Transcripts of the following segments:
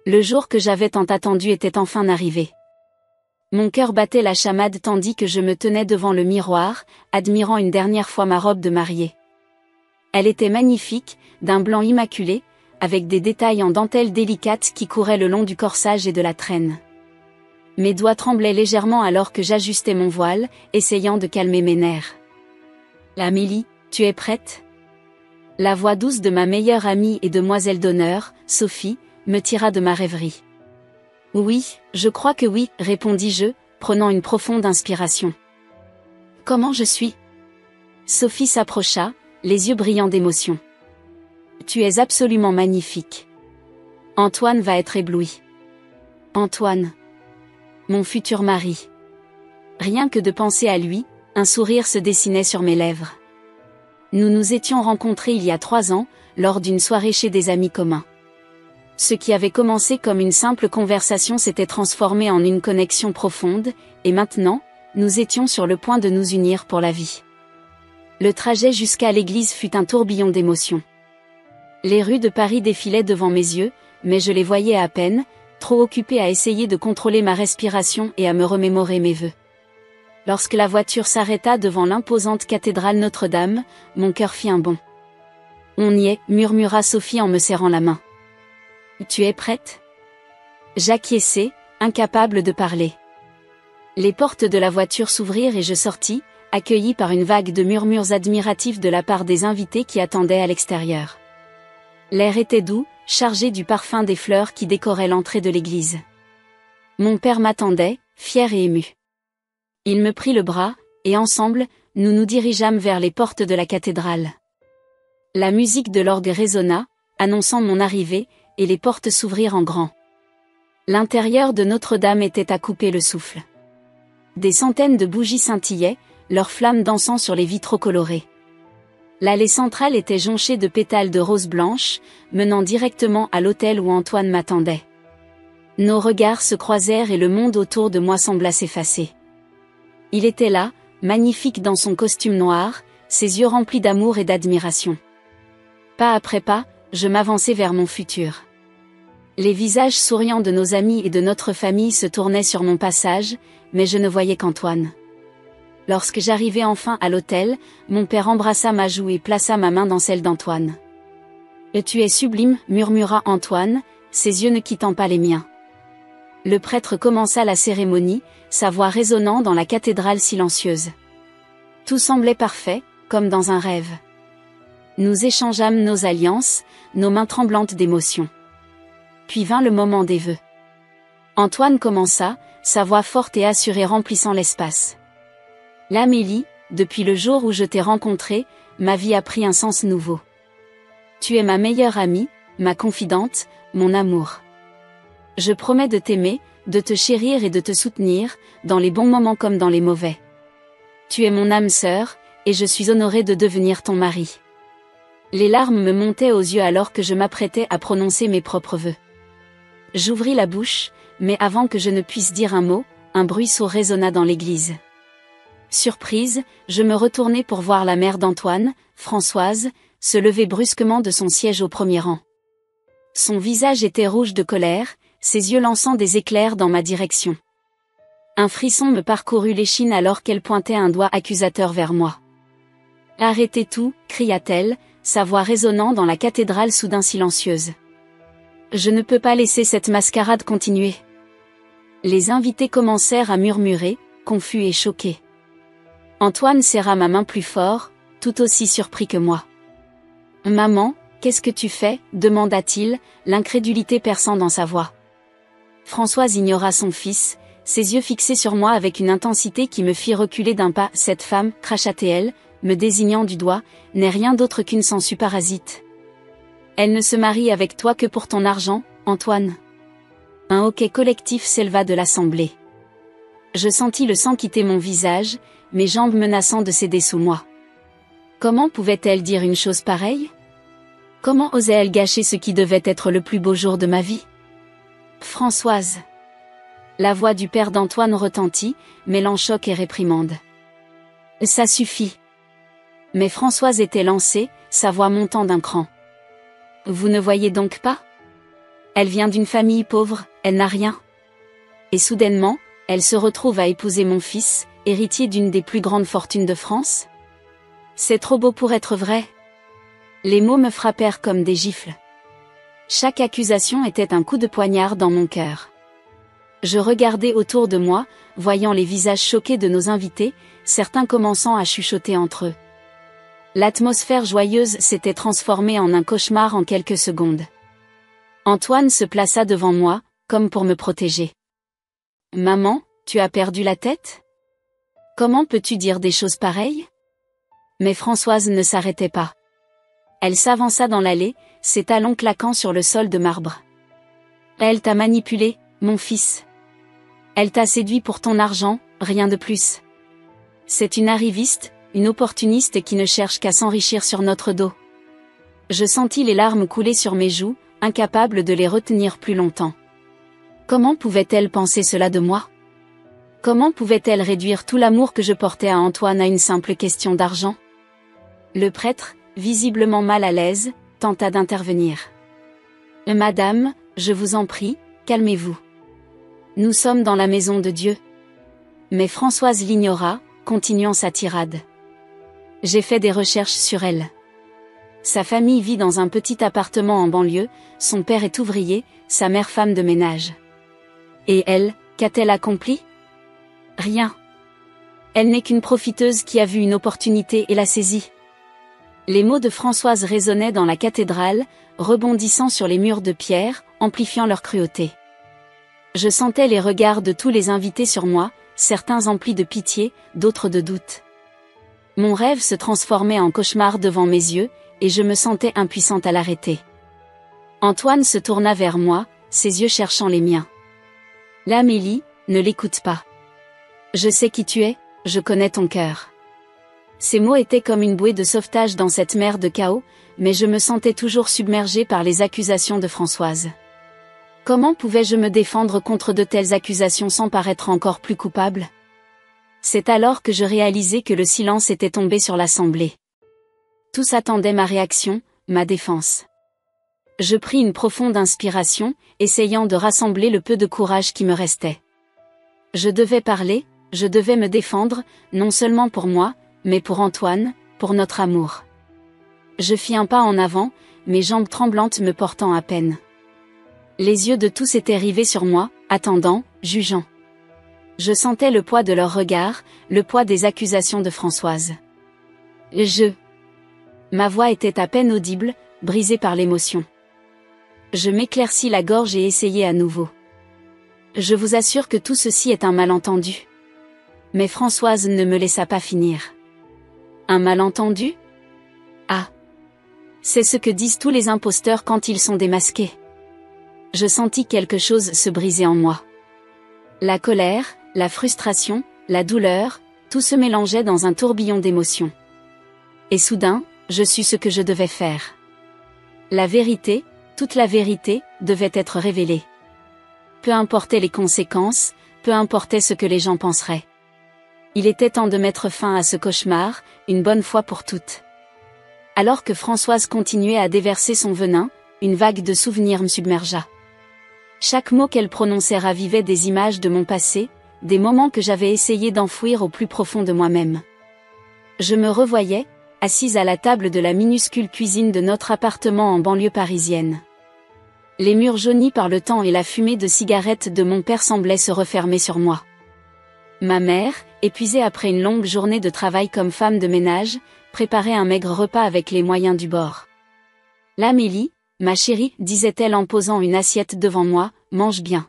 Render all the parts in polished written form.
Le jour que j'avais tant attendu était enfin arrivé. Mon cœur battait la chamade tandis que je me tenais devant le miroir, admirant une dernière fois ma robe de mariée. Elle était magnifique, d'un blanc immaculé, avec des détails en dentelle délicate qui couraient le long du corsage et de la traîne. Mes doigts tremblaient légèrement alors que j'ajustais mon voile, essayant de calmer mes nerfs. « Amélie, tu es prête ?» La voix douce de ma meilleure amie et demoiselle d'honneur, Sophie, me tira de ma rêverie. « Oui, je crois que oui, » répondis-je, prenant une profonde inspiration. « Comment je suis ?» Sophie s'approcha, les yeux brillants d'émotion. « Tu es absolument magnifique. Antoine va être ébloui. » Antoine. Mon futur mari. Rien que de penser à lui, un sourire se dessinait sur mes lèvres. Nous nous étions rencontrés il y a 3 ans, lors d'une soirée chez des amis communs. Ce qui avait commencé comme une simple conversation s'était transformé en une connexion profonde, et maintenant, nous étions sur le point de nous unir pour la vie. Le trajet jusqu'à l'église fut un tourbillon d'émotions. Les rues de Paris défilaient devant mes yeux, mais je les voyais à peine, trop occupée à essayer de contrôler ma respiration et à me remémorer mes vœux. Lorsque la voiture s'arrêta devant l'imposante cathédrale Notre-Dame, mon cœur fit un bond. « On y est », murmura Sophie en me serrant la main. « Tu es prête ?» J'acquiesçai, incapable de parler. Les portes de la voiture s'ouvrirent et je sortis, accueilli par une vague de murmures admiratifs de la part des invités qui attendaient à l'extérieur. L'air était doux, chargé du parfum des fleurs qui décoraient l'entrée de l'église. Mon père m'attendait, fier et ému. Il me prit le bras, et ensemble, nous nous dirigeâmes vers les portes de la cathédrale. La musique de l'orgue résonna, annonçant mon arrivée, et les portes s'ouvrirent en grand. L'intérieur de Notre-Dame était à couper le souffle. Des centaines de bougies scintillaient, leurs flammes dansant sur les vitraux colorés. L'allée centrale était jonchée de pétales de roses blanches, menant directement à l'autel où Antoine m'attendait. Nos regards se croisèrent et le monde autour de moi sembla s'effacer. Il était là, magnifique dans son costume noir, ses yeux remplis d'amour et d'admiration. Pas après pas, je m'avançai vers mon futur. Les visages souriants de nos amis et de notre famille se tournaient sur mon passage, mais je ne voyais qu'Antoine. Lorsque j'arrivai enfin à l'autel, mon père embrassa ma joue et plaça ma main dans celle d'Antoine. « Tu es sublime », murmura Antoine, ses yeux ne quittant pas les miens. Le prêtre commença la cérémonie, sa voix résonnant dans la cathédrale silencieuse. Tout semblait parfait, comme dans un rêve. Nous échangeâmes nos alliances, nos mains tremblantes d'émotion. Puis vint le moment des vœux. Antoine commença, sa voix forte et assurée remplissant l'espace. « L'Amélie, depuis le jour où je t'ai rencontrée, ma vie a pris un sens nouveau. Tu es ma meilleure amie, ma confidente, mon amour. Je promets de t'aimer, de te chérir et de te soutenir, dans les bons moments comme dans les mauvais. Tu es mon âme sœur, et je suis honorée de devenir ton mari. » Les larmes me montaient aux yeux alors que je m'apprêtais à prononcer mes propres vœux. J'ouvris la bouche, mais avant que je ne puisse dire un mot, un bruit sourd résonna dans l'église. Surprise, je me retournai pour voir la mère d'Antoine, Françoise, se lever brusquement de son siège au premier rang. Son visage était rouge de colère, ses yeux lançant des éclairs dans ma direction. Un frisson me parcourut l'échine alors qu'elle pointait un doigt accusateur vers moi. « Arrêtez tout », cria-t-elle, sa voix résonnant dans la cathédrale soudain silencieuse. « Je ne peux pas laisser cette mascarade continuer. » Les invités commencèrent à murmurer, confus et choqués. Antoine serra ma main plus fort, tout aussi surpris que moi. « Maman, qu'est-ce que tu fais ?» demanda-t-il, l'incrédulité perçant dans sa voix. Françoise ignora son fils, ses yeux fixés sur moi avec une intensité qui me fit reculer d'un pas. « Cette femme, cracha-t-elle, me désignant du doigt, n'est rien d'autre qu'une sangsue parasite. Elle ne se marie avec toi que pour ton argent, Antoine. » Un hoquet collectif s'éleva de l'assemblée. Je sentis le sang quitter mon visage, mes jambes menaçant de céder sous moi. Comment pouvait-elle dire une chose pareille? Comment osait-elle gâcher ce qui devait être le plus beau jour de ma vie? Françoise. La voix du père d'Antoine retentit, mêlant choc et réprimande. Ça suffit. Mais Françoise était lancée, sa voix montant d'un cran. Vous ne voyez donc pas? Elle vient d'une famille pauvre, elle n'a rien. Et soudainement, elle se retrouve à épouser mon fils, héritier d'une des plus grandes fortunes de France? C'est trop beau pour être vrai. Les mots me frappèrent comme des gifles. Chaque accusation était un coup de poignard dans mon cœur. Je regardais autour de moi, voyant les visages choqués de nos invités, certains commençant à chuchoter entre eux. L'atmosphère joyeuse s'était transformée en un cauchemar en quelques secondes. Antoine se plaça devant moi, comme pour me protéger. « Maman, tu as perdu la tête? Comment peux-tu dire des choses pareilles ?» Mais Françoise ne s'arrêtait pas. Elle s'avança dans l'allée, ses talons claquant sur le sol de marbre. « Elle t'a manipulé, mon fils. Elle t'a séduit pour ton argent, rien de plus. C'est une arriviste, une opportuniste qui ne cherche qu'à s'enrichir sur notre dos. » Je sentis les larmes couler sur mes joues, incapable de les retenir plus longtemps. Comment pouvait-elle penser cela de moi? Comment pouvait-elle réduire tout l'amour que je portais à Antoine à une simple question d'argent? Le prêtre, visiblement mal à l'aise, tenta d'intervenir. « Madame, je vous en prie, calmez-vous. Nous sommes dans la maison de Dieu. » Mais Françoise l'ignora, continuant sa tirade. J'ai fait des recherches sur elle. Sa famille vit dans un petit appartement en banlieue, son père est ouvrier, sa mère femme de ménage. Et elle, qu'a-t-elle accompli? Rien. Elle n'est qu'une profiteuse qui a vu une opportunité et l'a saisie. Les mots de Françoise résonnaient dans la cathédrale, rebondissant sur les murs de pierre, amplifiant leur cruauté. Je sentais les regards de tous les invités sur moi, certains emplis de pitié, d'autres de doute. Mon rêve se transformait en cauchemar devant mes yeux, et je me sentais impuissante à l'arrêter. Antoine se tourna vers moi, ses yeux cherchant les miens. « L'Amélie, ne l'écoute pas. Je sais qui tu es, je connais ton cœur. » Ces mots étaient comme une bouée de sauvetage dans cette mer de chaos, mais je me sentais toujours submergée par les accusations de Françoise. Comment pouvais-je me défendre contre de telles accusations sans paraître encore plus coupable? C'est alors que je réalisai que le silence était tombé sur l'assemblée. Tous attendaient ma réaction, ma défense. Je pris une profonde inspiration, essayant de rassembler le peu de courage qui me restait. Je devais parler, je devais me défendre, non seulement pour moi, mais pour Antoine, pour notre amour. Je fis un pas en avant, mes jambes tremblantes me portant à peine. Les yeux de tous étaient rivés sur moi, attendant, jugeant. Je sentais le poids de leurs regards, le poids des accusations de Françoise. Ma voix était à peine audible, brisée par l'émotion. Je m'éclaircis la gorge et essayai à nouveau. Je vous assure que tout ceci est un malentendu. Mais Françoise ne me laissa pas finir. Un malentendu? Ah! C'est ce que disent tous les imposteurs quand ils sont démasqués. Je sentis quelque chose se briser en moi. La colère, la frustration, la douleur, tout se mélangeait dans un tourbillon d'émotions. Et soudain, je sus ce que je devais faire. La vérité, toute la vérité, devait être révélée. Peu importaient les conséquences, peu importait ce que les gens penseraient. Il était temps de mettre fin à ce cauchemar, une bonne fois pour toutes. Alors que Françoise continuait à déverser son venin, une vague de souvenirs me submergea. Chaque mot qu'elle prononçait ravivait des images de mon passé, des moments que j'avais essayé d'enfouir au plus profond de moi-même. Je me revoyais, assise à la table de la minuscule cuisine de notre appartement en banlieue parisienne. Les murs jaunis par le temps et la fumée de cigarettes de mon père semblaient se refermer sur moi. Ma mère, épuisée après une longue journée de travail comme femme de ménage, préparait un maigre repas avec les moyens du bord. « L'Amélie, ma chérie, disait-elle en posant une assiette devant moi, mange bien.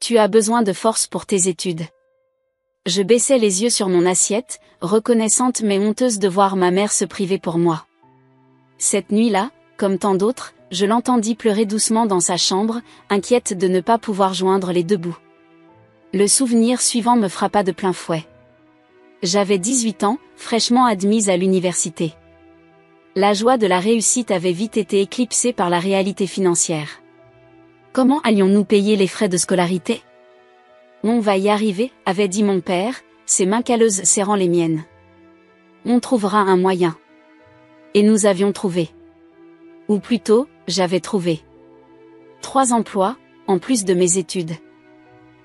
Tu as besoin de force pour tes études. » Je baissais les yeux sur mon assiette, reconnaissante mais honteuse de voir ma mère se priver pour moi. Cette nuit-là, comme tant d'autres, je l'entendis pleurer doucement dans sa chambre, inquiète de ne pas pouvoir joindre les deux bouts. Le souvenir suivant me frappa de plein fouet. J'avais 18 ans, fraîchement admise à l'université. La joie de la réussite avait vite été éclipsée par la réalité financière. Comment allions-nous payer les frais de scolarité? On va y arriver, avait dit mon père, ses mains calleuses serrant les miennes. On trouvera un moyen. Et nous avions trouvé. Ou plutôt, j'avais trouvé. 3 emplois, en plus de mes études.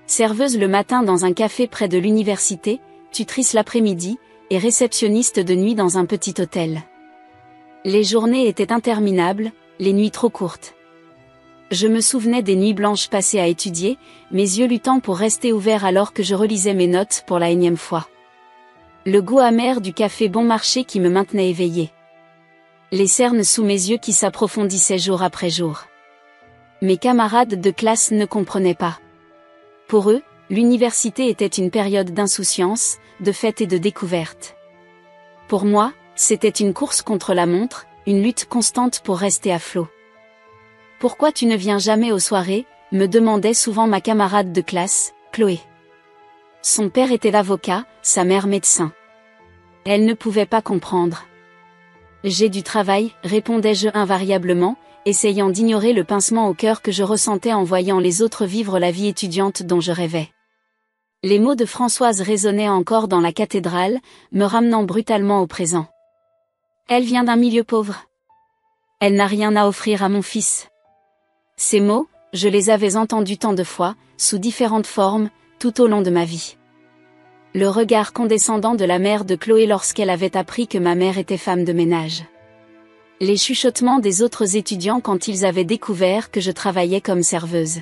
Serveuse le matin dans un café près de l'université, tutrice l'après-midi, et réceptionniste de nuit dans un petit hôtel. Les journées étaient interminables, les nuits trop courtes. Je me souvenais des nuits blanches passées à étudier, mes yeux luttant pour rester ouverts alors que je relisais mes notes pour la énième fois. Le goût amer du café bon marché qui me maintenait éveillé. Les cernes sous mes yeux qui s'approfondissaient jour après jour. Mes camarades de classe ne comprenaient pas. Pour eux, l'université était une période d'insouciance, de fête et de découverte. Pour moi, c'était une course contre la montre, une lutte constante pour rester à flot. « Pourquoi tu ne viens jamais aux soirées ?» me demandait souvent ma camarade de classe, Chloé. Son père était avocat, sa mère médecin. Elle ne pouvait pas comprendre. « J'ai du travail », répondais-je invariablement, essayant d'ignorer le pincement au cœur que je ressentais en voyant les autres vivre la vie étudiante dont je rêvais. Les mots de Françoise résonnaient encore dans la cathédrale, me ramenant brutalement au présent. Elle vient d'un milieu pauvre. Elle n'a rien à offrir à mon fils. Ces mots, je les avais entendus tant de fois, sous différentes formes, tout au long de ma vie. Le regard condescendant de la mère de Chloé lorsqu'elle avait appris que ma mère était femme de ménage. Les chuchotements des autres étudiants quand ils avaient découvert que je travaillais comme serveuse.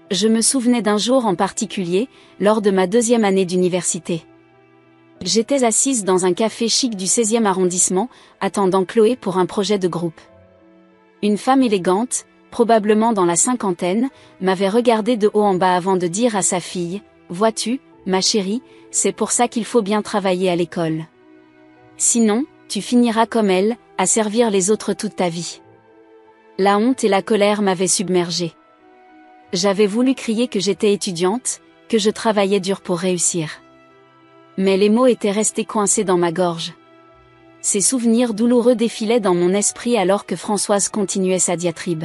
Je me souvenais d'un jour en particulier, lors de ma 2e année d'université. J'étais assise dans un café chic du 16e arrondissement, attendant Chloé pour un projet de groupe. Une femme élégante, probablement dans la cinquantaine, m'avait regardée de haut en bas avant de dire à sa fille, « Vois-tu, ma chérie, c'est pour ça qu'il faut bien travailler à l'école. Sinon, tu finiras comme elle, à servir les autres toute ta vie. » La honte et la colère m'avaient submergée. J'avais voulu crier que j'étais étudiante, que je travaillais dur pour réussir. Mais les mots étaient restés coincés dans ma gorge. Ces souvenirs douloureux défilaient dans mon esprit alors que Françoise continuait sa diatribe.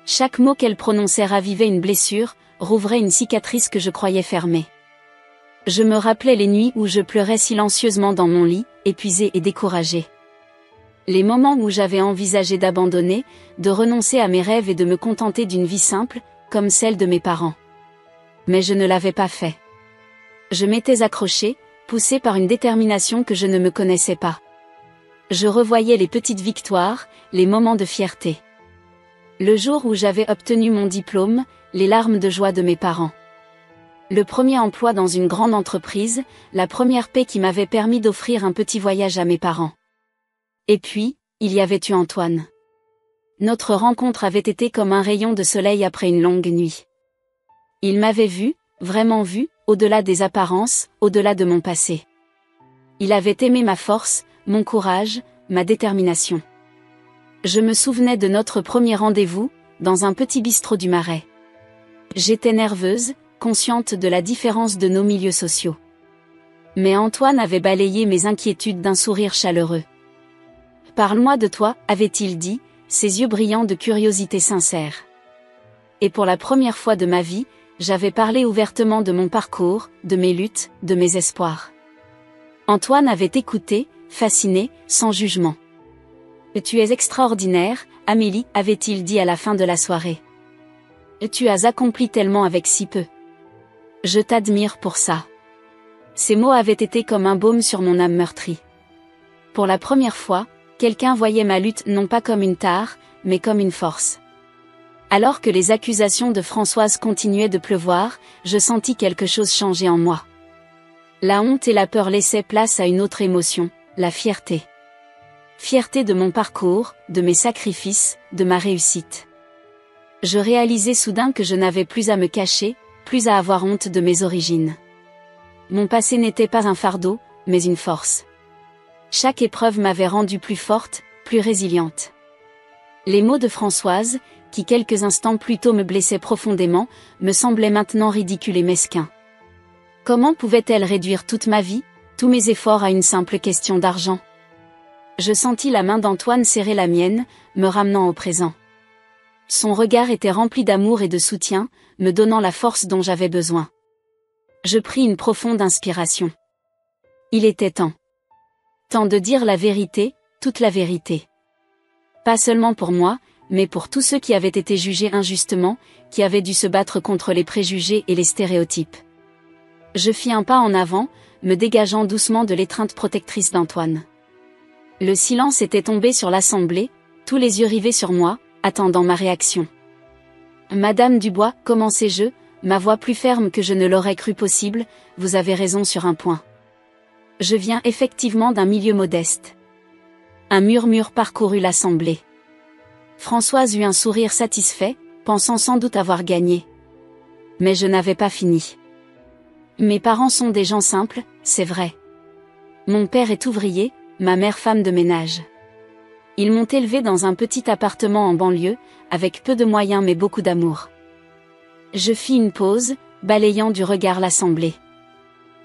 Chaque mot qu'elle prononçait ravivait une blessure, rouvrait une cicatrice que je croyais fermée. Je me rappelais les nuits où je pleurais silencieusement dans mon lit, épuisée et découragée. Les moments où j'avais envisagé d'abandonner, de renoncer à mes rêves et de me contenter d'une vie simple, comme celle de mes parents. Mais je ne l'avais pas fait. Je m'étais accrochée, poussée par une détermination que je ne me connaissais pas. Je revoyais les petites victoires, les moments de fierté. Le jour où j'avais obtenu mon diplôme, les larmes de joie de mes parents. Le premier emploi dans une grande entreprise, la première paie qui m'avait permis d'offrir un petit voyage à mes parents. Et puis, il y avait eu Antoine. Notre rencontre avait été comme un rayon de soleil après une longue nuit. Il m'avait vu, vraiment vu, au-delà des apparences, au-delà de mon passé. Il avait aimé ma force, mon courage, ma détermination. Je me souvenais de notre premier rendez-vous, dans un petit bistrot du Marais. J'étais nerveuse, consciente de la différence de nos milieux sociaux. Mais Antoine avait balayé mes inquiétudes d'un sourire chaleureux. « Parle-moi de toi », avait-il dit, ses yeux brillants de curiosité sincère. Et pour la première fois de ma vie, j'avais parlé ouvertement de mon parcours, de mes luttes, de mes espoirs. Antoine avait écouté, fasciné, sans jugement. « Tu es extraordinaire, Amélie », avait-il dit à la fin de la soirée. « Tu as accompli tellement avec si peu. Je t'admire pour ça. » Ces mots avaient été comme un baume sur mon âme meurtrie. Pour la première fois, quelqu'un voyait ma lutte non pas comme une tare, mais comme une force. Alors que les accusations de Françoise continuaient de pleuvoir, je sentis quelque chose changer en moi. La honte et la peur laissaient place à une autre émotion, la fierté. Fierté de mon parcours, de mes sacrifices, de ma réussite. Je réalisais soudain que je n'avais plus à me cacher, plus à avoir honte de mes origines. Mon passé n'était pas un fardeau, mais une force. Chaque épreuve m'avait rendue plus forte, plus résiliente. Les mots de Françoise, qui quelques instants plus tôt me blessaient profondément, me semblaient maintenant ridicules et mesquins. Comment pouvait-elle réduire toute ma vie, tous mes efforts à une simple question d'argent ? Je sentis la main d'Antoine serrer la mienne, me ramenant au présent. Son regard était rempli d'amour et de soutien, me donnant la force dont j'avais besoin. Je pris une profonde inspiration. Il était temps. Temps de dire la vérité, toute la vérité. Pas seulement pour moi, mais pour tous ceux qui avaient été jugés injustement, qui avaient dû se battre contre les préjugés et les stéréotypes. Je fis un pas en avant, me dégageant doucement de l'étreinte protectrice d'Antoine. Le silence était tombé sur l'assemblée, tous les yeux rivés sur moi, attendant ma réaction. « Madame Dubois, commençai-je, ma voix plus ferme que je ne l'aurais cru possible, vous avez raison sur un point. Je viens effectivement d'un milieu modeste. » Un murmure parcourut l'assemblée. Françoise eut un sourire satisfait, pensant sans doute avoir gagné. Mais je n'avais pas fini. Mes parents sont des gens simples, c'est vrai. Mon père est ouvrier, ma mère femme de ménage. Ils m'ont élevé dans un petit appartement en banlieue, avec peu de moyens mais beaucoup d'amour. Je fis une pause, balayant du regard l'assemblée.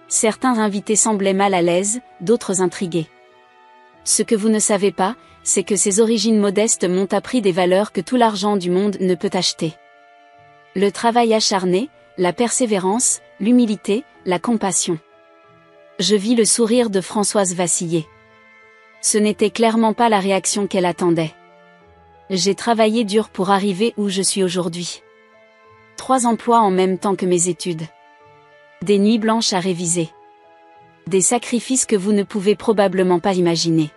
Certains invités semblaient mal à l'aise, d'autres intrigués. Ce que vous ne savez pas, c'est que ces origines modestes m'ont appris des valeurs que tout l'argent du monde ne peut acheter. Le travail acharné, la persévérance, l'humilité, la compassion. Je vis le sourire de Françoise vaciller. Ce n'était clairement pas la réaction qu'elle attendait. J'ai travaillé dur pour arriver où je suis aujourd'hui. 3 emplois en même temps que mes études. Des nuits blanches à réviser. Des sacrifices que vous ne pouvez probablement pas imaginer.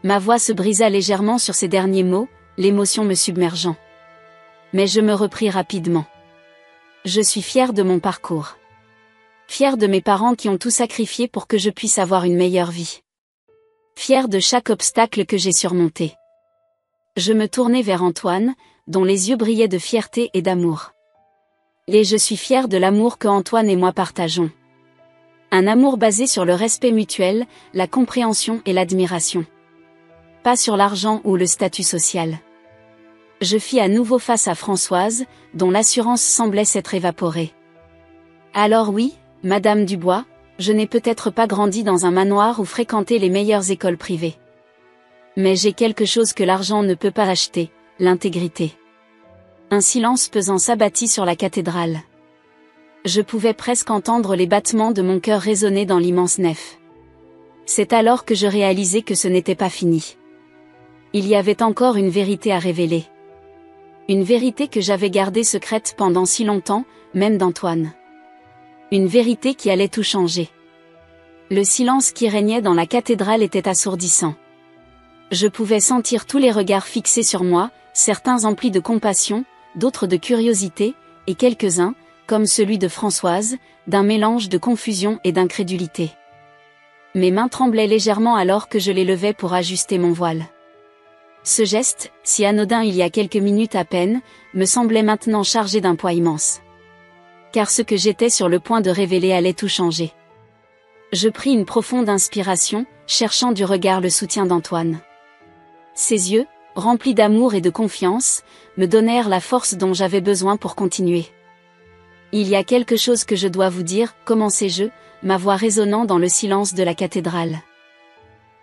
Ma voix se brisa légèrement sur ces derniers mots, l'émotion me submergeant. Mais je me repris rapidement. Je suis fière de mon parcours. Fière de mes parents qui ont tout sacrifié pour que je puisse avoir une meilleure vie. Fière de chaque obstacle que j'ai surmonté. Je me tournai vers Antoine, dont les yeux brillaient de fierté et d'amour. Et je suis fière de l'amour que Antoine et moi partageons. Un amour basé sur le respect mutuel, la compréhension et l'admiration. Pas sur l'argent ou le statut social. Je fis à nouveau face à Françoise, dont l'assurance semblait s'être évaporée. Alors oui, Madame Dubois, je n'ai peut-être pas grandi dans un manoir ou fréquenté les meilleures écoles privées. Mais j'ai quelque chose que l'argent ne peut pas acheter, l'intégrité. Un silence pesant s'abattit sur la cathédrale. Je pouvais presque entendre les battements de mon cœur résonner dans l'immense nef. C'est alors que je réalisai que ce n'était pas fini. Il y avait encore une vérité à révéler. Une vérité que j'avais gardée secrète pendant si longtemps, même d'Antoine. Une vérité qui allait tout changer. Le silence qui régnait dans la cathédrale était assourdissant. Je pouvais sentir tous les regards fixés sur moi, certains emplis de compassion, d'autres de curiosité, et quelques-uns, comme celui de Françoise, d'un mélange de confusion et d'incrédulité. Mes mains tremblaient légèrement alors que je les levais pour ajuster mon voile. Ce geste, si anodin il y a quelques minutes à peine, me semblait maintenant chargé d'un poids immense. Car ce que j'étais sur le point de révéler allait tout changer. Je pris une profonde inspiration, cherchant du regard le soutien d'Antoine. Ses yeux, remplis d'amour et de confiance, me donnèrent la force dont j'avais besoin pour continuer. Il y a quelque chose que je dois vous dire, commençai-je, ma voix résonnant dans le silence de la cathédrale.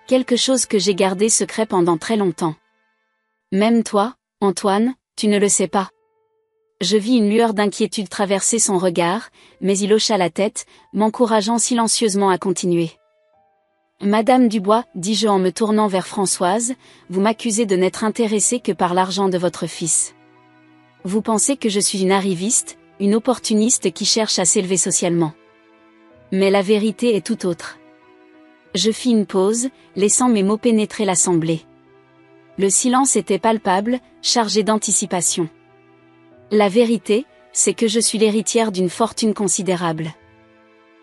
Quelque chose que j'ai gardé secret pendant très longtemps. Même toi, Antoine, tu ne le sais pas. Je vis une lueur d'inquiétude traverser son regard, mais il hocha la tête, m'encourageant silencieusement à continuer. Madame Dubois, dis-je en me tournant vers Françoise, vous m'accusez de n'être intéressée que par l'argent de votre fils. Vous pensez que je suis une arriviste, une opportuniste qui cherche à s'élever socialement. Mais la vérité est tout autre. Je fis une pause, laissant mes mots pénétrer l'assemblée. Le silence était palpable, chargé d'anticipation. La vérité, c'est que je suis l'héritière d'une fortune considérable.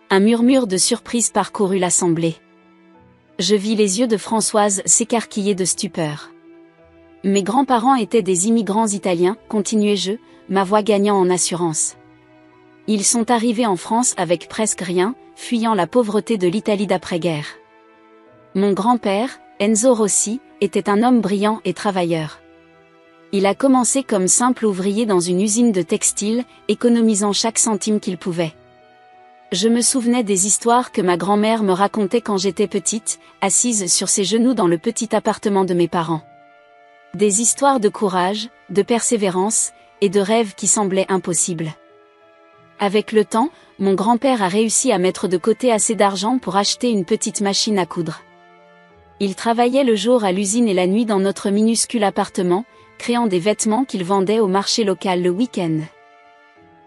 Un murmure de surprise parcourut l'assemblée. Je vis les yeux de Françoise s'écarquiller de stupeur. Mes grands-parents étaient des immigrants italiens, continuai-je, ma voix gagnant en assurance. Ils sont arrivés en France avec presque rien, fuyant la pauvreté de l'Italie d'après-guerre. Mon grand-père, Enzo Rossi, était un homme brillant et travailleur. Il a commencé comme simple ouvrier dans une usine de textile, économisant chaque centime qu'il pouvait. Je me souvenais des histoires que ma grand-mère me racontait quand j'étais petite, assise sur ses genoux dans le petit appartement de mes parents. Des histoires de courage, de persévérance, et de rêves qui semblaient impossibles. Avec le temps, mon grand-père a réussi à mettre de côté assez d'argent pour acheter une petite machine à coudre. Il travaillait le jour à l'usine et la nuit dans notre minuscule appartement, créant des vêtements qu'il vendait au marché local le week-end.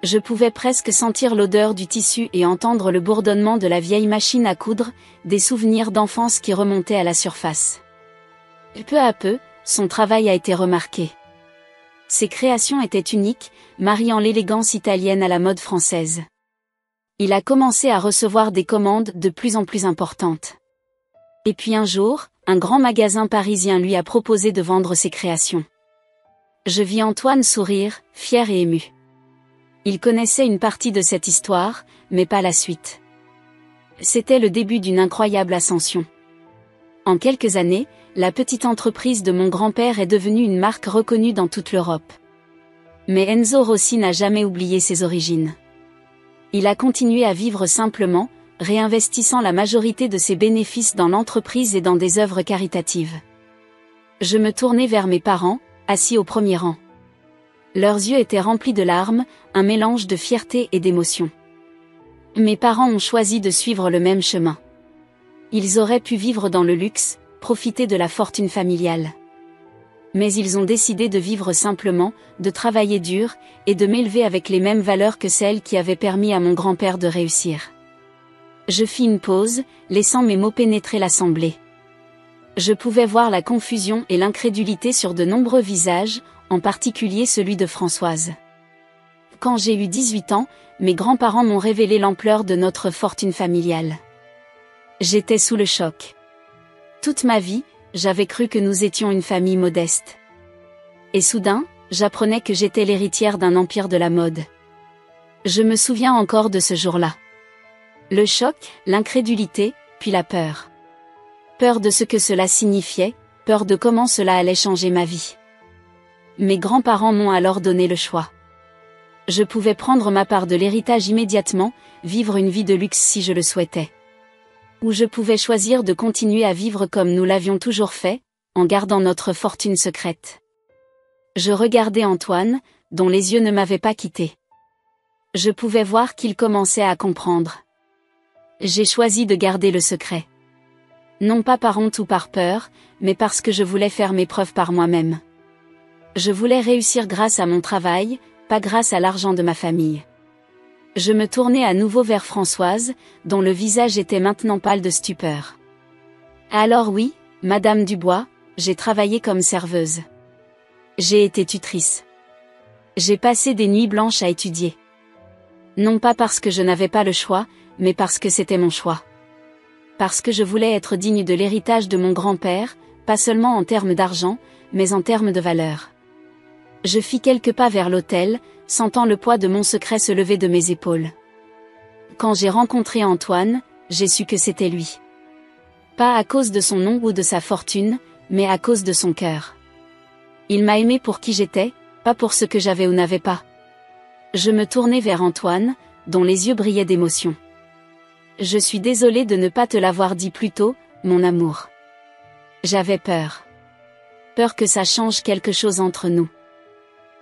Je pouvais presque sentir l'odeur du tissu et entendre le bourdonnement de la vieille machine à coudre, des souvenirs d'enfance qui remontaient à la surface. Peu à peu, son travail a été remarqué. Ses créations étaient uniques, mariant l'élégance italienne à la mode française. Il a commencé à recevoir des commandes de plus en plus importantes. Et puis un jour, un grand magasin parisien lui a proposé de vendre ses créations. Je vis Antoine sourire, fier et ému. Il connaissait une partie de cette histoire, mais pas la suite. C'était le début d'une incroyable ascension. En quelques années, la petite entreprise de mon grand-père est devenue une marque reconnue dans toute l'Europe. Mais Enzo Rossi n'a jamais oublié ses origines. Il a continué à vivre simplement, réinvestissant la majorité de ses bénéfices dans l'entreprise et dans des œuvres caritatives. Je me tournai vers mes parents, assis au premier rang. Leurs yeux étaient remplis de larmes, un mélange de fierté et d'émotion. Mes parents ont choisi de suivre le même chemin. Ils auraient pu vivre dans le luxe, profiter de la fortune familiale. Mais ils ont décidé de vivre simplement, de travailler dur, et de m'élever avec les mêmes valeurs que celles qui avaient permis à mon grand-père de réussir. Je fis une pause, laissant mes mots pénétrer l'assemblée. Je pouvais voir la confusion et l'incrédulité sur de nombreux visages, en particulier celui de Françoise. Quand j'ai eu 18 ans, mes grands-parents m'ont révélé l'ampleur de notre fortune familiale. J'étais sous le choc. Toute ma vie, j'avais cru que nous étions une famille modeste. Et soudain, j'apprenais que j'étais l'héritière d'un empire de la mode. Je me souviens encore de ce jour-là. Le choc, l'incrédulité, puis la peur. Peur de ce que cela signifiait, peur de comment cela allait changer ma vie. Mes grands-parents m'ont alors donné le choix. Je pouvais prendre ma part de l'héritage immédiatement, vivre une vie de luxe si je le souhaitais. Ou je pouvais choisir de continuer à vivre comme nous l'avions toujours fait, en gardant notre fortune secrète. Je regardais Antoine, dont les yeux ne m'avaient pas quitté. Je pouvais voir qu'il commençait à comprendre. J'ai choisi de garder le secret. Non pas par honte ou par peur, mais parce que je voulais faire mes preuves par moi-même. Je voulais réussir grâce à mon travail, pas grâce à l'argent de ma famille. Je me tournai à nouveau vers Françoise, dont le visage était maintenant pâle de stupeur. Alors oui, Madame Dubois, j'ai travaillé comme serveuse. J'ai été tutrice. J'ai passé des nuits blanches à étudier. Non pas parce que je n'avais pas le choix, mais parce que c'était mon choix. Parce que je voulais être digne de l'héritage de mon grand-père, pas seulement en termes d'argent, mais en termes de valeur. Je fis quelques pas vers l'autel, sentant le poids de mon secret se lever de mes épaules. Quand j'ai rencontré Antoine, j'ai su que c'était lui. Pas à cause de son nom ou de sa fortune, mais à cause de son cœur. Il m'a aimé pour qui j'étais, pas pour ce que j'avais ou n'avais pas. Je me tournai vers Antoine, dont les yeux brillaient d'émotion. Je suis désolée de ne pas te l'avoir dit plus tôt, mon amour. J'avais peur. Peur que ça change quelque chose entre nous.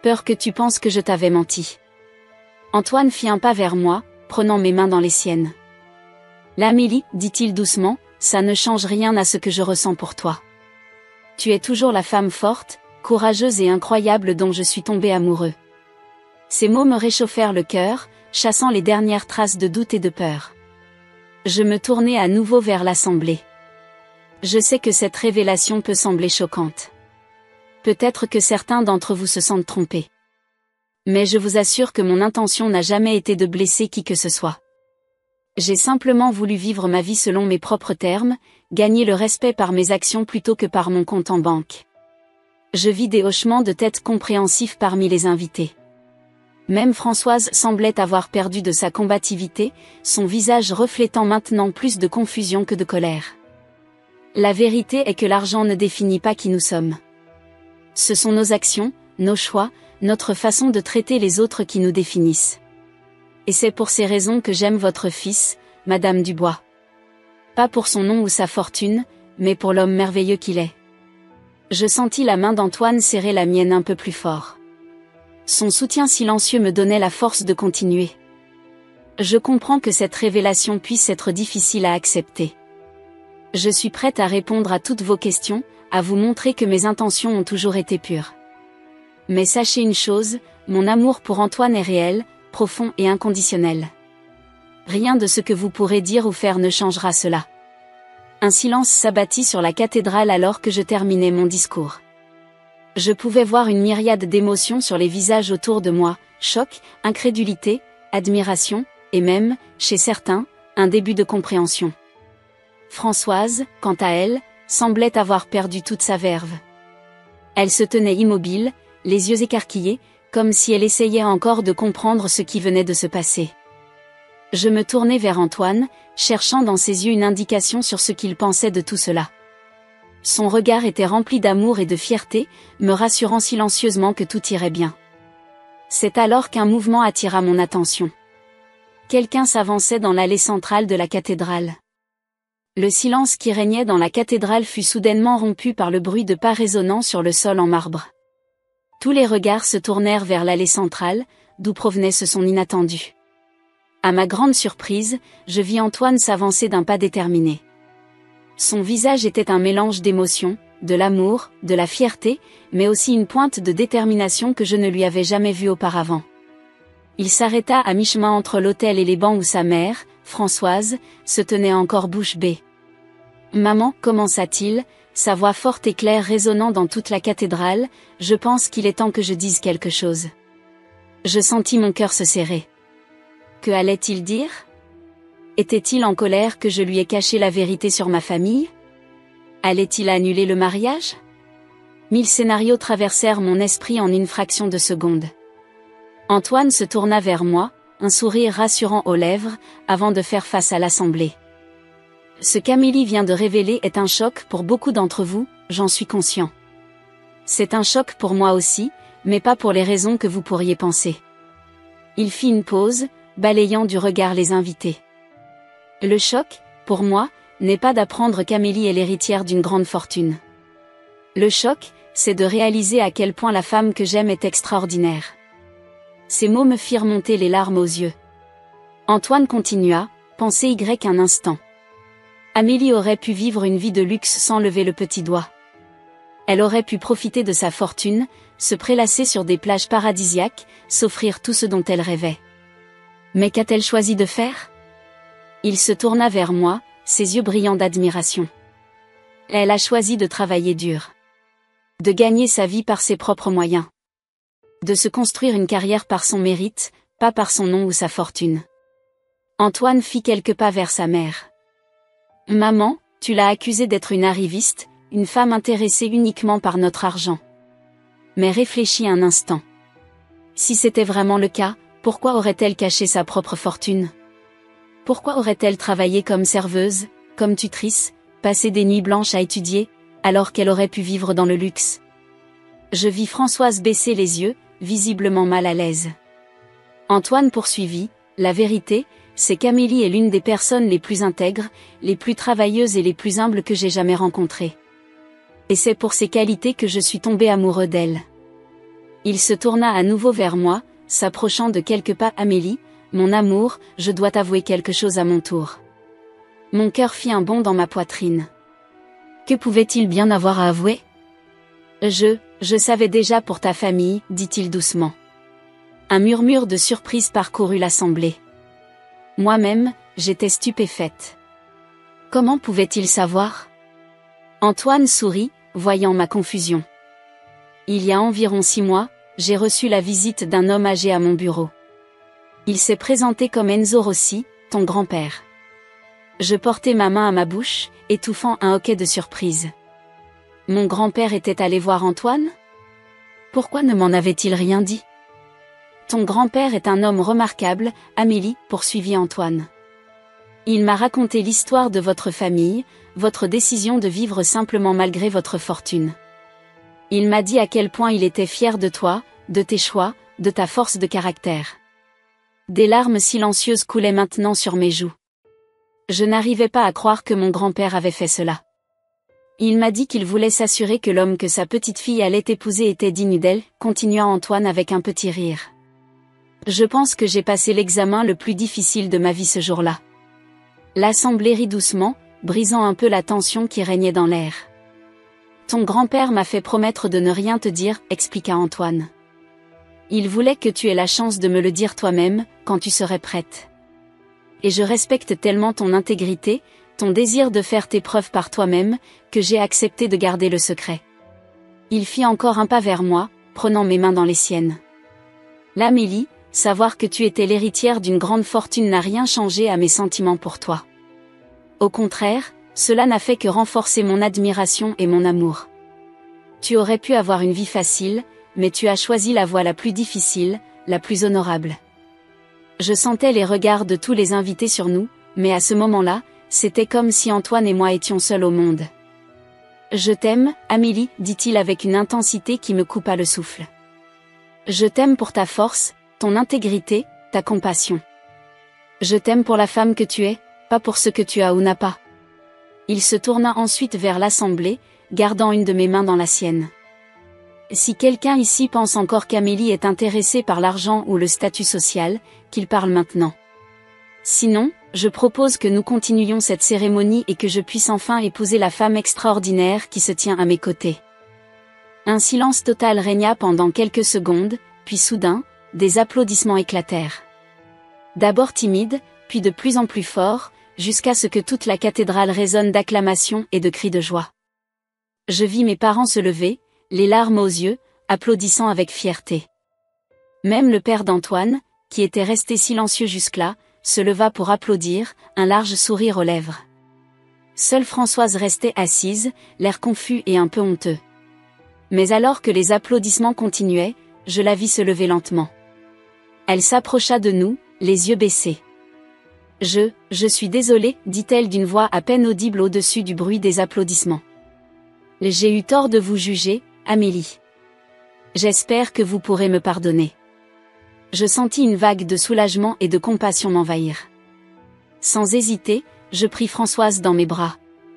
Peur que tu penses que je t'avais menti. Antoine fit un pas vers moi, prenant mes mains dans les siennes. L'Amélie, dit-il doucement, ça ne change rien à ce que je ressens pour toi. Tu es toujours la femme forte, courageuse et incroyable dont je suis tombé amoureux. Ces mots me réchauffèrent le cœur, chassant les dernières traces de doute et de peur. Je me tournai à nouveau vers l'assemblée. Je sais que cette révélation peut sembler choquante. Peut-être que certains d'entre vous se sentent trompés. Mais je vous assure que mon intention n'a jamais été de blesser qui que ce soit. J'ai simplement voulu vivre ma vie selon mes propres termes, gagner le respect par mes actions plutôt que par mon compte en banque. Je vis des hochements de tête compréhensifs parmi les invités. Même Françoise semblait avoir perdu de sa combativité, son visage reflétant maintenant plus de confusion que de colère. La vérité est que l'argent ne définit pas qui nous sommes. Ce sont nos actions, nos choix, notre façon de traiter les autres qui nous définissent. Et c'est pour ces raisons que j'aime votre fils, Madame Dubois. Pas pour son nom ou sa fortune, mais pour l'homme merveilleux qu'il est. Je sentis la main d'Antoine serrer la mienne un peu plus fort. Son soutien silencieux me donnait la force de continuer. Je comprends que cette révélation puisse être difficile à accepter. Je suis prête à répondre à toutes vos questions, à vous montrer que mes intentions ont toujours été pures. Mais sachez une chose, mon amour pour Antoine est réel, profond et inconditionnel. Rien de ce que vous pourrez dire ou faire ne changera cela. Un silence s'abattit sur la cathédrale alors que je terminais mon discours. Je pouvais voir une myriade d'émotions sur les visages autour de moi, choc, incrédulité, admiration, et même, chez certains, un début de compréhension. Françoise, quant à elle, semblait avoir perdu toute sa verve. Elle se tenait immobile, les yeux écarquillés, comme si elle essayait encore de comprendre ce qui venait de se passer. Je me tournai vers Antoine, cherchant dans ses yeux une indication sur ce qu'il pensait de tout cela. Son regard était rempli d'amour et de fierté, me rassurant silencieusement que tout irait bien. C'est alors qu'un mouvement attira mon attention. Quelqu'un s'avançait dans l'allée centrale de la cathédrale. Le silence qui régnait dans la cathédrale fut soudainement rompu par le bruit de pas résonnant sur le sol en marbre. Tous les regards se tournèrent vers l'allée centrale, d'où provenait ce son inattendu. À ma grande surprise, je vis Antoine s'avancer d'un pas déterminé. Son visage était un mélange d'émotions, de l'amour, de la fierté, mais aussi une pointe de détermination que je ne lui avais jamais vue auparavant. Il s'arrêta à mi-chemin entre l'autel et les bancs où sa mère, Françoise, se tenait encore bouche bée. « Maman, commença-t-il, sa voix forte et claire résonnant dans toute la cathédrale, je pense qu'il est temps que je dise quelque chose. » Je sentis mon cœur se serrer. Que allait-il dire? Était-il en colère que je lui ai caché la vérité sur ma famille? Allait-il annuler le mariage? 1000 scénarios traversèrent mon esprit en une fraction de seconde. Antoine se tourna vers moi, un sourire rassurant aux lèvres, avant de faire face à l'assemblée. Ce qu'Amélie vient de révéler est un choc pour beaucoup d'entre vous, j'en suis conscient. C'est un choc pour moi aussi, mais pas pour les raisons que vous pourriez penser. Il fit une pause, balayant du regard les invités. Le choc, pour moi, n'est pas d'apprendre qu'Amélie est l'héritière d'une grande fortune. Le choc, c'est de réaliser à quel point la femme que j'aime est extraordinaire. Ces mots me firent monter les larmes aux yeux. Antoine continua, pensez un instant. Amélie aurait pu vivre une vie de luxe sans lever le petit doigt. Elle aurait pu profiter de sa fortune, se prélasser sur des plages paradisiaques, s'offrir tout ce dont elle rêvait. Mais qu'a-t-elle choisi de faire? Il se tourna vers moi, ses yeux brillants d'admiration. Elle a choisi de travailler dur. De gagner sa vie par ses propres moyens. De se construire une carrière par son mérite, pas par son nom ou sa fortune. Antoine fit quelques pas vers sa mère. « Maman, tu l'as accusée d'être une arriviste, une femme intéressée uniquement par notre argent. Mais réfléchis un instant. Si c'était vraiment le cas, pourquoi aurait-elle caché sa propre fortune? Pourquoi aurait-elle travaillé comme serveuse, comme tutrice, passé des nuits blanches à étudier, alors qu'elle aurait pu vivre dans le luxe? » Je vis Françoise baisser les yeux, visiblement mal à l'aise. Antoine poursuivit, « La vérité, c'est qu'Amélie est l'une des personnes les plus intègres, les plus travailleuses et les plus humbles que j'ai jamais rencontrées. Et c'est pour ces qualités que je suis tombé amoureux d'elle. » Il se tourna à nouveau vers moi, s'approchant de quelques pas. « Amélie, mon amour, je dois t'avouer quelque chose à mon tour. » Mon cœur fit un bond dans ma poitrine. Que pouvait-il bien avoir à avouer? Je savais déjà pour ta famille, dit-il doucement. Un murmure de surprise parcourut l'assemblée. Moi-même, j'étais stupéfaite. Comment pouvait-il savoir? Antoine sourit, voyant ma confusion. Il y a environ 6 mois, j'ai reçu la visite d'un homme âgé à mon bureau. Il s'est présenté comme Enzo Rossi, ton grand-père. Je portai ma main à ma bouche, étouffant un hoquet de surprise. Mon grand-père était allé voir Antoine? Pourquoi ne m'en avait-il rien dit? Ton grand-père est un homme remarquable, Amélie, poursuivit Antoine. Il m'a raconté l'histoire de votre famille, votre décision de vivre simplement malgré votre fortune. Il m'a dit à quel point il était fier de toi, de tes choix, de ta force de caractère. Des larmes silencieuses coulaient maintenant sur mes joues. Je n'arrivais pas à croire que mon grand-père avait fait cela. Il m'a dit qu'il voulait s'assurer que l'homme que sa petite-fille allait épouser était digne d'elle, continua Antoine avec un petit rire. Je pense que j'ai passé l'examen le plus difficile de ma vie ce jour-là. L'assemblée rit doucement, brisant un peu la tension qui régnait dans l'air. Ton grand-père m'a fait promettre de ne rien te dire, expliqua Antoine. Il voulait que tu aies la chance de me le dire toi-même, quand tu serais prête. Et je respecte tellement ton intégrité, ton désir de faire tes preuves par toi-même, que j'ai accepté de garder le secret. Il fit encore un pas vers moi, prenant mes mains dans les siennes. Là, Mélie, savoir que tu étais l'héritière d'une grande fortune n'a rien changé à mes sentiments pour toi. Au contraire, cela n'a fait que renforcer mon admiration et mon amour. Tu aurais pu avoir une vie facile, mais tu as choisi la voie la plus difficile, la plus honorable. Je sentais les regards de tous les invités sur nous, mais à ce moment-là, c'était comme si Antoine et moi étions seuls au monde. Je t'aime, Amélie, dit-il avec une intensité qui me coupa le souffle. Je t'aime pour ta force, ton intégrité, ta compassion. Je t'aime pour la femme que tu es, pas pour ce que tu as ou n'as pas. Il se tourna ensuite vers l'assemblée, gardant une de mes mains dans la sienne. Si quelqu'un ici pense encore qu'Amélie est intéressée par l'argent ou le statut social, qu'il parle maintenant. Sinon, je propose que nous continuions cette cérémonie et que je puisse enfin épouser la femme extraordinaire qui se tient à mes côtés. Un silence total régna pendant quelques secondes, puis soudain, des applaudissements éclatèrent. D'abord timides, puis de plus en plus forts, jusqu'à ce que toute la cathédrale résonne d'acclamations et de cris de joie. Je vis mes parents se lever, les larmes aux yeux, applaudissant avec fierté. Même le père d'Antoine, qui était resté silencieux jusque-là, se leva pour applaudir, un large sourire aux lèvres. Seule Françoise restait assise, l'air confus et un peu honteux. Mais alors que les applaudissements continuaient, je la vis se lever lentement. Elle s'approcha de nous, les yeux baissés. Je suis désolée, dit-elle d'une voix à peine audible au-dessus du bruit des applaudissements. J'ai eu tort de vous juger, Amélie. J'espère que vous pourrez me pardonner. Je sentis une vague de soulagement et de compassion m'envahir. Sans hésiter, je pris Françoise dans mes bras.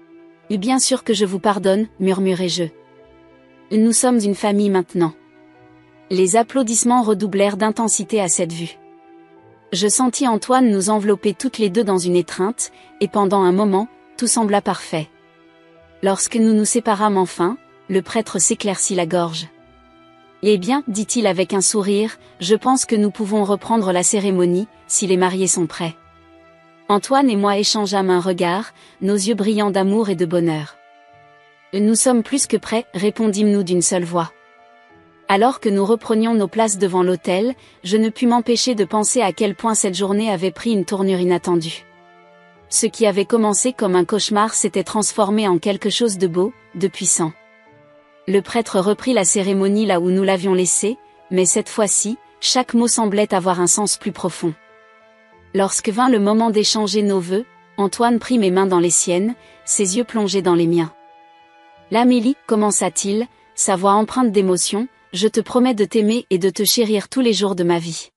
« Bien sûr que je vous pardonne, murmurai-je. Nous sommes une famille maintenant. » Les applaudissements redoublèrent d'intensité à cette vue. Je sentis Antoine nous envelopper toutes les deux dans une étreinte, et pendant un moment, tout sembla parfait. Lorsque nous nous séparâmes enfin, le prêtre s'éclaircit la gorge. « Eh bien, dit-il avec un sourire, je pense que nous pouvons reprendre la cérémonie, si les mariés sont prêts. » Antoine et moi échangeâmes un regard, nos yeux brillants d'amour et de bonheur. « Nous sommes plus que prêts, répondîmes-nous d'une seule voix. Alors que nous reprenions nos places devant l'autel, je ne pus m'empêcher de penser à quel point cette journée avait pris une tournure inattendue. Ce qui avait commencé comme un cauchemar s'était transformé en quelque chose de beau, de puissant. Le prêtre reprit la cérémonie là où nous l'avions laissée, mais cette fois-ci, chaque mot semblait avoir un sens plus profond. Lorsque vint le moment d'échanger nos vœux, Antoine prit mes mains dans les siennes, ses yeux plongés dans les miens. « L'Amélie, commença-t-il, sa voix empreinte d'émotion, je te promets de t'aimer et de te chérir tous les jours de ma vie.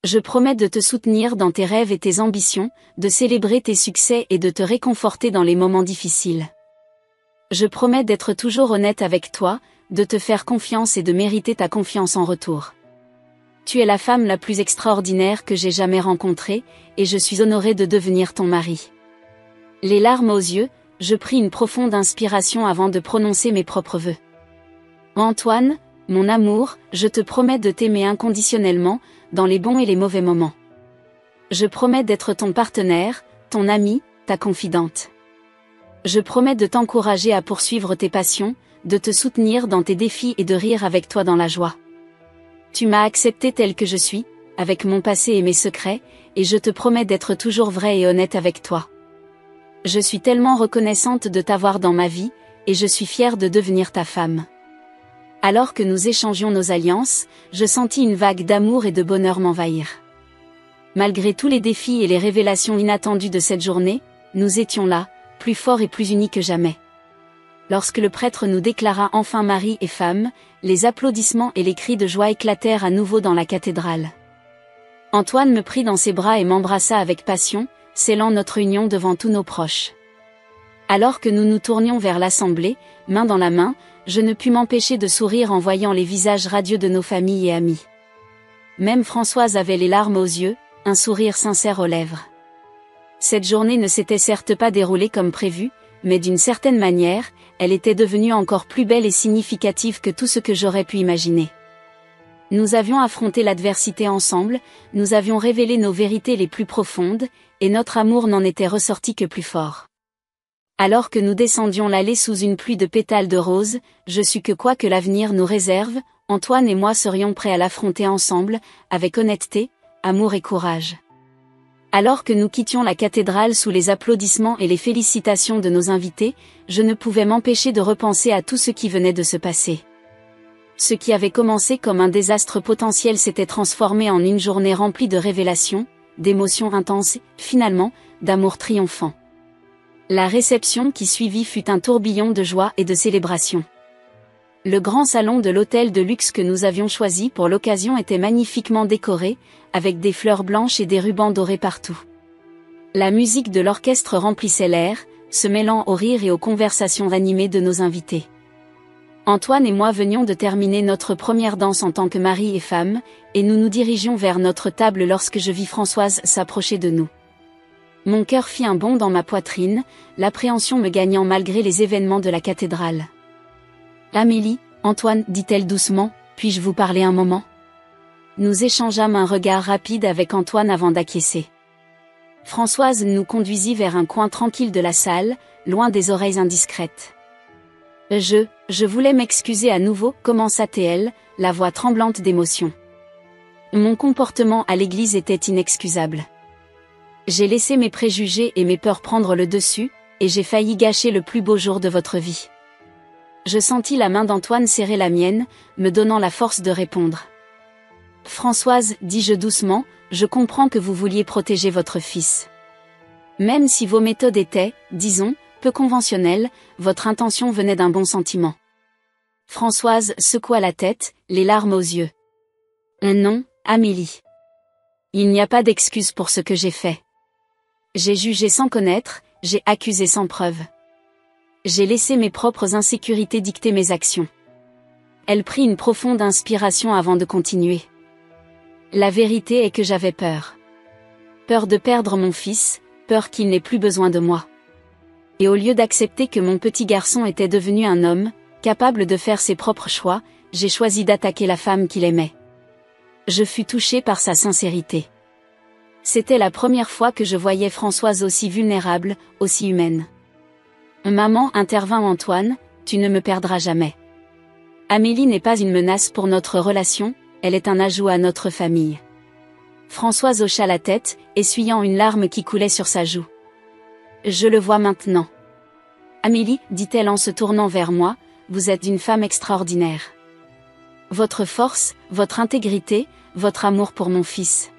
Je promets de te soutenir dans tes rêves et tes ambitions, de célébrer tes succès et de te réconforter dans les moments difficiles. Je promets d'être toujours honnête avec toi, de te faire confiance et de mériter ta confiance en retour. Tu es la femme la plus extraordinaire que j'ai jamais rencontrée, et je suis honorée de devenir ton mari. » Les larmes aux yeux, je pris une profonde inspiration avant de prononcer mes propres vœux. « Antoine, mon amour, je te promets de t'aimer inconditionnellement, dans les bons et les mauvais moments. Je promets d'être ton partenaire, ton ami, ta confidente. Je promets de t'encourager à poursuivre tes passions, de te soutenir dans tes défis et de rire avec toi dans la joie. Tu m'as accepté tel que je suis, avec mon passé et mes secrets, et je te promets d'être toujours vraie et honnête avec toi. Je suis tellement reconnaissante de t'avoir dans ma vie, et je suis fière de devenir ta femme. » Alors que nous échangions nos alliances, je sentis une vague d'amour et de bonheur m'envahir. Malgré tous les défis et les révélations inattendues de cette journée, nous étions là, plus forts et plus unis que jamais. Lorsque le prêtre nous déclara enfin mari et femme, les applaudissements et les cris de joie éclatèrent à nouveau dans la cathédrale. Antoine me prit dans ses bras et m'embrassa avec passion, scellant notre union devant tous nos proches. Alors que nous nous tournions vers l'assemblée, main dans la main, je ne pus m'empêcher de sourire en voyant les visages radieux de nos familles et amis. Même Françoise avait les larmes aux yeux, un sourire sincère aux lèvres. Cette journée ne s'était certes pas déroulée comme prévu, mais d'une certaine manière, elle était devenue encore plus belle et significative que tout ce que j'aurais pu imaginer. Nous avions affronté l'adversité ensemble, nous avions révélé nos vérités les plus profondes, et notre amour n'en était ressorti que plus fort. Alors que nous descendions l'allée sous une pluie de pétales de roses, je sus que quoi que l'avenir nous réserve, Antoine et moi serions prêts à l'affronter ensemble, avec honnêteté, amour et courage. Alors que nous quittions la cathédrale sous les applaudissements et les félicitations de nos invités, je ne pouvais m'empêcher de repenser à tout ce qui venait de se passer. Ce qui avait commencé comme un désastre potentiel s'était transformé en une journée remplie de révélations, d'émotions intenses, finalement, d'amour triomphant. La réception qui suivit fut un tourbillon de joie et de célébration. Le grand salon de l'hôtel de luxe que nous avions choisi pour l'occasion était magnifiquement décoré, avec des fleurs blanches et des rubans dorés partout. La musique de l'orchestre remplissait l'air, se mêlant aux rires et aux conversations animées de nos invités. Antoine et moi venions de terminer notre première danse en tant que mari et femme, et nous nous dirigions vers notre table lorsque je vis Françoise s'approcher de nous. Mon cœur fit un bond dans ma poitrine, l'appréhension me gagnant malgré les événements de la cathédrale. « Amélie, Antoine, dit-elle doucement, puis-je vous parler un moment ?» Nous échangeâmes un regard rapide avec Antoine avant d'acquiescer. Françoise nous conduisit vers un coin tranquille de la salle, loin des oreilles indiscrètes. Je voulais m'excuser à nouveau, commença-t-elle, la voix tremblante d'émotion. Mon comportement à l'église était inexcusable. J'ai laissé mes préjugés et mes peurs prendre le dessus, et j'ai failli gâcher le plus beau jour de votre vie. Je sentis la main d'Antoine serrer la mienne, me donnant la force de répondre. Françoise, dis-je doucement, je comprends que vous vouliez protéger votre fils. Même si vos méthodes étaient, disons, peu conventionnelles, votre intention venait d'un bon sentiment. Françoise secoua la tête, les larmes aux yeux. Non, Amélie. Il n'y a pas d'excuse pour ce que j'ai fait. J'ai jugé sans connaître, j'ai accusé sans preuve. J'ai laissé mes propres insécurités dicter mes actions. Elle prit une profonde inspiration avant de continuer. La vérité est que j'avais peur. Peur de perdre mon fils, peur qu'il n'ait plus besoin de moi. Et au lieu d'accepter que mon petit garçon était devenu un homme, capable de faire ses propres choix, j'ai choisi d'attaquer la femme qu'il aimait. Je fus touchée par sa sincérité. C'était la première fois que je voyais Françoise aussi vulnérable, aussi humaine. Maman, intervint Antoine, tu ne me perdras jamais. Amélie n'est pas une menace pour notre relation, elle est un ajout à notre famille. Françoise hocha la tête, essuyant une larme qui coulait sur sa joue. Je le vois maintenant. Amélie, dit-elle en se tournant vers moi, vous êtes une femme extraordinaire. Votre force, votre intégrité, votre amour pour mon fils.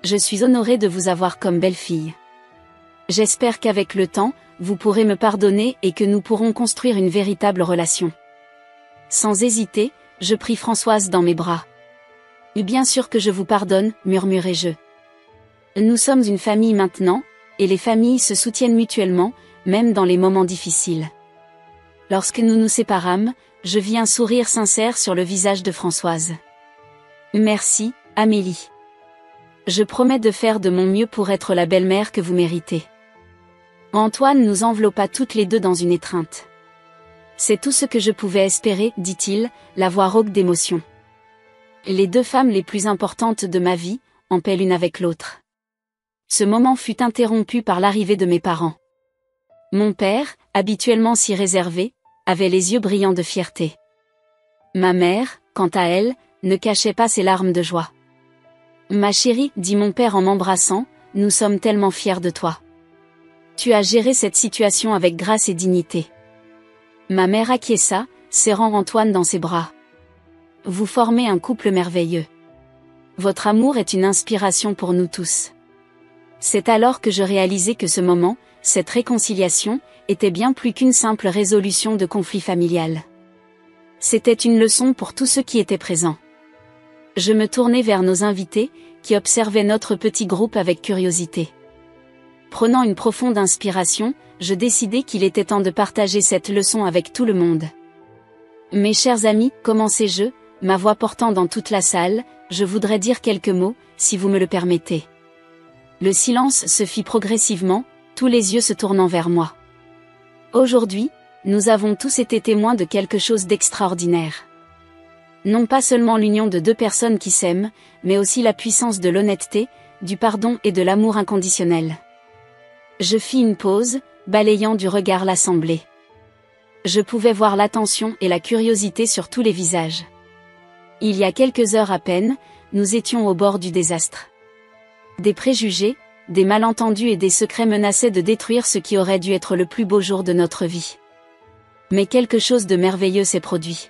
Je suis honorée de vous avoir comme belle-fille. J'espère qu'avec le temps, vous pourrez me pardonner et que nous pourrons construire une véritable relation. Sans hésiter, je pris Françoise dans mes bras. Bien sûr que je vous pardonne, murmurai-je. Nous sommes une famille maintenant, et les familles se soutiennent mutuellement, même dans les moments difficiles. Lorsque nous nous séparâmes, je vis un sourire sincère sur le visage de Françoise. Merci, Amélie. Je promets de faire de mon mieux pour être la belle-mère que vous méritez. Antoine nous enveloppa toutes les deux dans une étreinte. C'est tout ce que je pouvais espérer, dit-il, la voix rauque d'émotion. Les deux femmes les plus importantes de ma vie, en paix l'une avec l'autre. Ce moment fut interrompu par l'arrivée de mes parents. Mon père, habituellement si réservé, avait les yeux brillants de fierté. Ma mère, quant à elle, ne cachait pas ses larmes de joie. Ma chérie, dit mon père en m'embrassant, nous sommes tellement fiers de toi. Tu as géré cette situation avec grâce et dignité. Ma mère acquiesça, serrant Antoine dans ses bras. Vous formez un couple merveilleux. Votre amour est une inspiration pour nous tous. C'est alors que je réalisai que ce moment, cette réconciliation, était bien plus qu'une simple résolution de conflit familial. C'était une leçon pour tous ceux qui étaient présents. Je me tournai vers nos invités, qui observaient notre petit groupe avec curiosité. Prenant une profonde inspiration, je décidai qu'il était temps de partager cette leçon avec tout le monde. Mes chers amis, commençai-je, ma voix portant dans toute la salle, je voudrais dire quelques mots, si vous me le permettez. Le silence se fit progressivement, tous les yeux se tournant vers moi. Aujourd'hui, nous avons tous été témoins de quelque chose d'extraordinaire. Non pas seulement l'union de deux personnes qui s'aiment, mais aussi la puissance de l'honnêteté, du pardon et de l'amour inconditionnel. Je fis une pause, balayant du regard l'assemblée. Je pouvais voir l'attention et la curiosité sur tous les visages. Il y a quelques heures à peine, nous étions au bord du désastre. Des préjugés, des malentendus et des secrets menaçaient de détruire ce qui aurait dû être le plus beau jour de notre vie. Mais quelque chose de merveilleux s'est produit.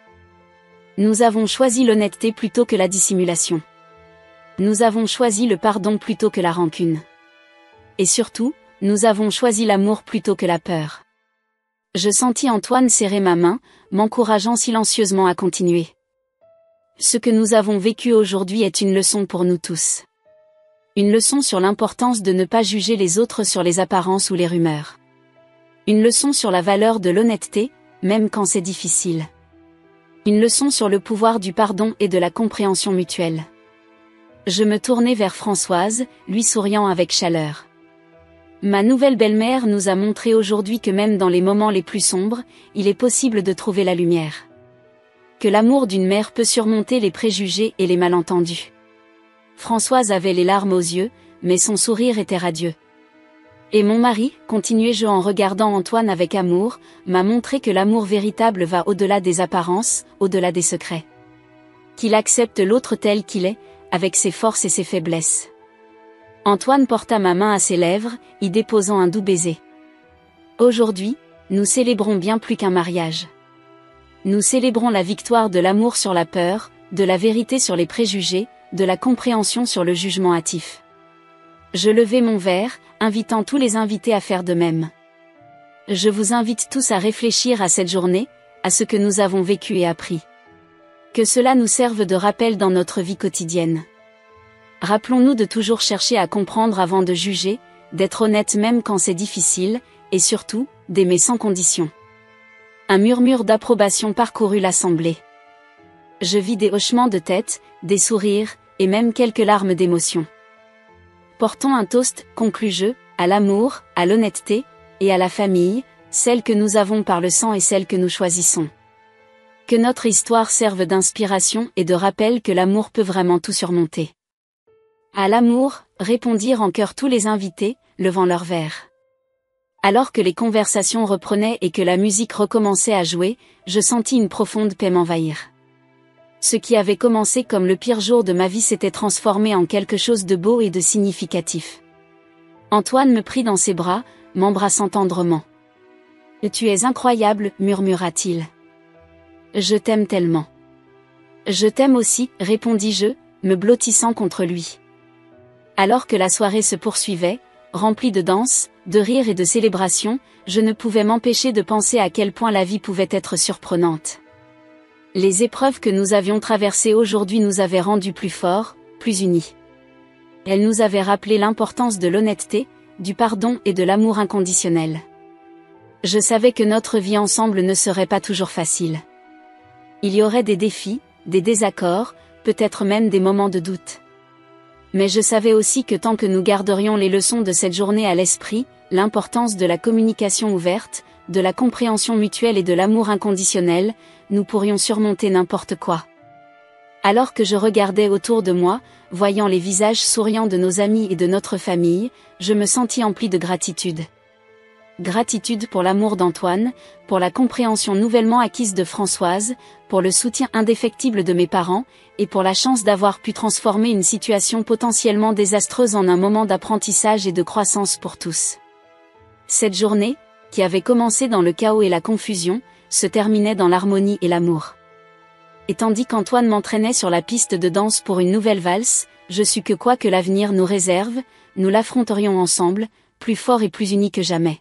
Nous avons choisi l'honnêteté plutôt que la dissimulation. Nous avons choisi le pardon plutôt que la rancune. Et surtout, nous avons choisi l'amour plutôt que la peur. Je sentis Antoine serrer ma main, m'encourageant silencieusement à continuer. Ce que nous avons vécu aujourd'hui est une leçon pour nous tous. Une leçon sur l'importance de ne pas juger les autres sur les apparences ou les rumeurs. Une leçon sur la valeur de l'honnêteté, même quand c'est difficile. Une leçon sur le pouvoir du pardon et de la compréhension mutuelle. Je me tournai vers Françoise, lui souriant avec chaleur. Ma nouvelle belle-mère nous a montré aujourd'hui que même dans les moments les plus sombres, il est possible de trouver la lumière. Que l'amour d'une mère peut surmonter les préjugés et les malentendus. Françoise avait les larmes aux yeux, mais son sourire était radieux. Et mon mari, continuai-je en regardant Antoine avec amour, m'a montré que l'amour véritable va au-delà des apparences, au-delà des secrets. Qu'il accepte l'autre tel qu'il est, avec ses forces et ses faiblesses. Antoine porta ma main à ses lèvres, y déposant un doux baiser. Aujourd'hui, nous célébrons bien plus qu'un mariage. Nous célébrons la victoire de l'amour sur la peur, de la vérité sur les préjugés, de la compréhension sur le jugement hâtif. Je levai mon verre, invitant tous les invités à faire de même. Je vous invite tous à réfléchir à cette journée, à ce que nous avons vécu et appris. Que cela nous serve de rappel dans notre vie quotidienne. Rappelons-nous de toujours chercher à comprendre avant de juger, d'être honnête même quand c'est difficile, et surtout, d'aimer sans condition. Un murmure d'approbation parcourut l'assemblée. Je vis des hochements de tête, des sourires, et même quelques larmes d'émotion. Portons un toast, conclus-je, à l'amour, à l'honnêteté, et à la famille, celle que nous avons par le sang et celle que nous choisissons. Que notre histoire serve d'inspiration et de rappel que l'amour peut vraiment tout surmonter. À l'amour, répondirent en chœur tous les invités, levant leurs verres. Alors que les conversations reprenaient et que la musique recommençait à jouer, je sentis une profonde paix m'envahir. Ce qui avait commencé comme le pire jour de ma vie s'était transformé en quelque chose de beau et de significatif. Antoine me prit dans ses bras, m'embrassant tendrement. « Tu es incroyable », murmura-t-il. « Je t'aime tellement. »« Je t'aime aussi », répondis-je, me blottissant contre lui. Alors que la soirée se poursuivait, remplie de danse, de rires et de célébrations, je ne pouvais m'empêcher de penser à quel point la vie pouvait être surprenante. Les épreuves que nous avions traversées aujourd'hui nous avaient rendus plus forts, plus unis. Elles nous avaient rappelé l'importance de l'honnêteté, du pardon et de l'amour inconditionnel. Je savais que notre vie ensemble ne serait pas toujours facile. Il y aurait des défis, des désaccords, peut-être même des moments de doute. Mais je savais aussi que tant que nous garderions les leçons de cette journée à l'esprit, l'importance de la communication ouverte, de la compréhension mutuelle et de l'amour inconditionnel, nous pourrions surmonter n'importe quoi. Alors que je regardais autour de moi, voyant les visages souriants de nos amis et de notre famille, je me sentis empli de gratitude. Gratitude pour l'amour d'Antoine, pour la compréhension nouvellement acquise de Françoise, pour le soutien indéfectible de mes parents, et pour la chance d'avoir pu transformer une situation potentiellement désastreuse en un moment d'apprentissage et de croissance pour tous. Cette journée, qui avait commencé dans le chaos et la confusion, se terminait dans l'harmonie et l'amour. Et tandis qu'Antoine m'entraînait sur la piste de danse pour une nouvelle valse, je sus que quoi que l'avenir nous réserve, nous l'affronterions ensemble, plus forts et plus unis que jamais.